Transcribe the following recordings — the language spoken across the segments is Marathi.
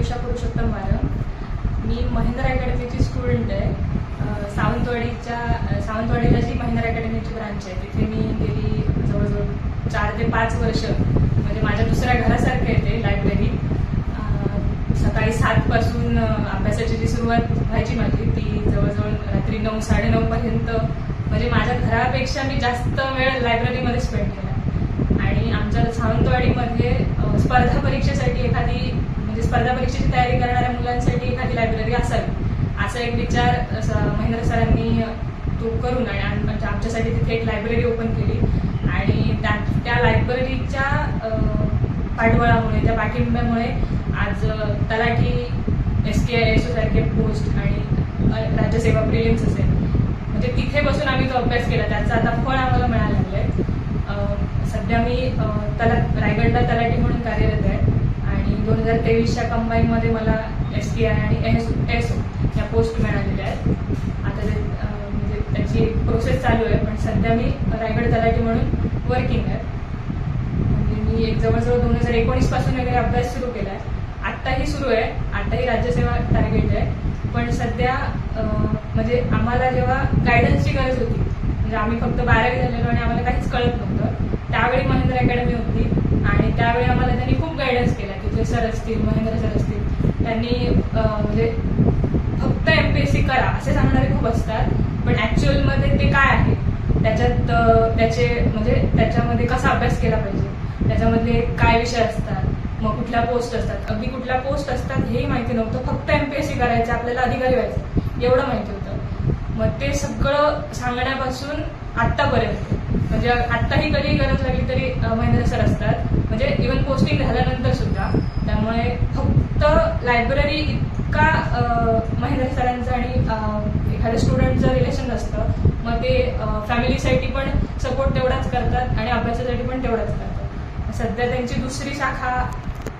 उषा पुरुषोत्तम वारम. मी महिंद्रा अकॅडमीची स्टुडंट आहे. सावंतवाडीला जी महिंद्रा अकॅडमीची ब्रांच आहे तिथे मी गेली जवळजवळ 4 ते 5 वर्ष म्हणजे माझ्या दुसऱ्या घरासारखं येते लायब्ररी. सकाळी 7 पासून अभ्यासाची जी सुरुवात व्हायची माझी ती जवळजवळ रात्री 9 साडेनऊ पर्यंत म्हणजे माझ्या घरापेक्षा मी जास्त वेळ लायब्ररीमध्ये स्पेंड केला. आणि आमच्या सावंतवाडीमध्ये स्पर्धा परीक्षेसाठी एखादी म्हणजे स्पर्धा परीक्षेची तयारी करणाऱ्या मुलांसाठी एखादी लायब्ररी असावी असा एक विचार महेंद्र सरांनी तो करून आणि आमच्यासाठी तिथे एक लायब्ररी ओपन केली. आणि त्या लायब्ररीच्या पाठबळामुळे त्या पाठिंब्यामुळे आज तलाठी STISO सारखे पोस्ट आणि राज्यसेवा प्रिलिम्स असेल म्हणजे तिथे बसून आम्ही जो अभ्यास केला त्याचं आता फळ आम्हाला मिळायला लागलंय. सध्या मी रायगडला तलाठी म्हणून कार्यरत आहे आणि 2023च्या कंबाईनमध्ये मला STI आणि SO या पोस्ट मिळालेल्या आहेत. आता ते म्हणजे त्याची एक प्रोसेस चालू आहे पण सध्या मी रायगड तलाठी म्हणून वर्किंग आहे. म्हणजे मी एक जवळजवळ 2019 पासून वगैरे अभ्यास सुरू केला आहे. आत्ताही सुरू आहे, आत्ताही राज्यसेवा टार्गेट आहे. पण सध्या म्हणजे आम्हाला जेव्हा गायडन्सची गरज होती म्हणजे आम्ही फक्त 12वी झालेलो आणि आम्हाला काहीच कळत नव्हतं त्यावेळी महिंद्रा अकॅडमी होती आणि त्यावेळी आम्हाला त्यांनी खूप गायडन्स केला. तिथे सर असतील महेंद्र सर असतील त्यांनी म्हणजे फक्त MPSC करा असे सांगणारे खूप असतात पण ॲक्च्युअलमध्ये ते काय आहे त्याच्यात त्याचे म्हणजे त्याच्यामध्ये कसा अभ्यास केला पाहिजे त्याच्यामधले काय विषय असतात मग कुठल्या पोस्ट असतात अगदी कुठल्या पोस्ट असतात हेही माहिती नव्हतं. फक्त MPSC करायचं आपल्याला अधिकारी व्हायचं एवढं माहिती होतं. मग ते सगळं सांगण्यापासून आत्तापर्यंत म्हणजे आत्ताही कधी गरज लागली तरी महेंद्र सर असतात म्हणजे इव्हन पोस्टिंग झाल्यानंतर सुद्धा. त्यामुळे फक्त लायब्ररी इतका महेंद्र सरांचं आणि एखाद्या स्टुडंटचं रिलेशन असतं मग ते फॅमिलीसाठी पण सपोर्ट तेवढाच करतात आणि अभ्यासासाठी पण तेवढाच करतात. सध्या त्यांची दुसरी शाखा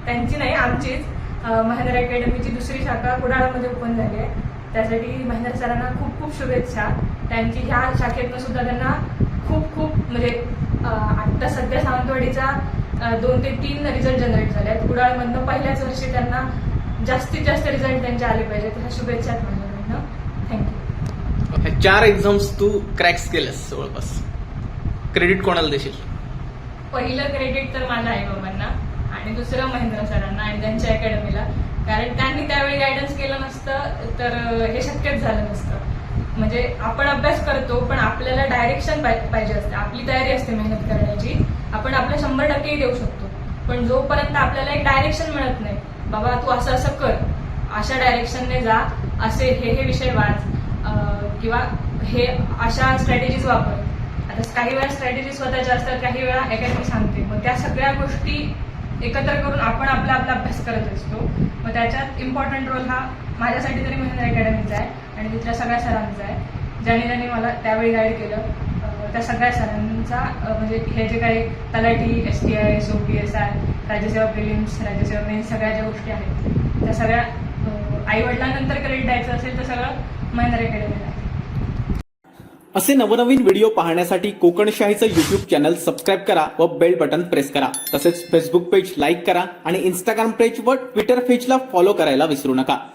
त्यांची नाही आमचीच महेंद्रा अकॅडमीची दुसरी शाखा कुडाळमध्ये ओपन झाली आहे. त्यासाठी महेंद्र सरांना खूप खूप शुभेच्छा. त्यांची ह्या शाखेतनं सुद्धा त्यांना खूप खूप म्हणजे आत्ता सध्या सावंतवाडीचा 2 ते 3 रिझल्ट जनरेट झाले आहेत. कुडाळमधनं पहिल्याच वर्षी त्यांना जास्तीत जास्त रिझल्ट त्यांचे आले पाहिजेत ह्या शुभेच्छा माझ्याकडनं. थँक्यू. 4 एक्झाम्स तू क्रॅक्स केल्यास जवळपास क्रेडिट कोणाला देशील? पहिलं क्रेडिट तर माझ्या आईबाबांना आणि दुसरं महेंद्र सरांना आणि त्यांच्या अकॅडमीला. कारण त्यांनी त्यावेळी गायडन्स केलं नसतं तर हे शक्यच झालं नसतं. म्हणजे आपण अभ्यास करतो पण आपल्याला डायरेक्शन पाहिजे असते. आपली तयारी असते मेहनत करण्याची आपण आपलं 100% देऊ शकतो पण जोपर्यंत आपल्याला एक डायरेक्शन मिळत नाही बाबा तू असं असं कर अशा डायरेक्शनने जा असे हे विषय वाच किंवा हे अशा स्ट्रॅटेजीज वापर. आता काही वेळा स्ट्रॅटेजी स्वतःच्या असतात काही वेळा अकॅडमी सांगते मग त्या सगळ्या गोष्टी एकत्र करून आपण आपला अभ्यास करत असतो. मग त्याच्यात इम्पॉर्टंट रोल हा माझ्यासाठी तरी महेंद्रा अकॅडमीचा आहे आणि तिथल्या सगळ्या सरांचा आहे ज्यांनी मला त्यावेळी गाईड केलं. त्या सगळ्या सरांचा म्हणजे हे जे काही तलाठी STISO PSI राज्यसेवा प्रिलिम्स राज्यसेवा मेन्स सगळ्या ज्या गोष्टी आहेत त्या सगळ्या आईवडिलांनंतर क्रेडिट द्यायचं असेल तर सगळं महेंद्रा अकॅडमीला आहे. असे नवनवीन व्हिडिओ पाहण्यासाठी कोकणशाहीचं YouTube चॅनल सबस्क्राईब करा व बेल बटन प्रेस करा. तसेच फेसबुक पेज लाईक करा आणि इंस्टाग्राम पेज व ट्विटर पेजला फॉलो करायला विसरू नका.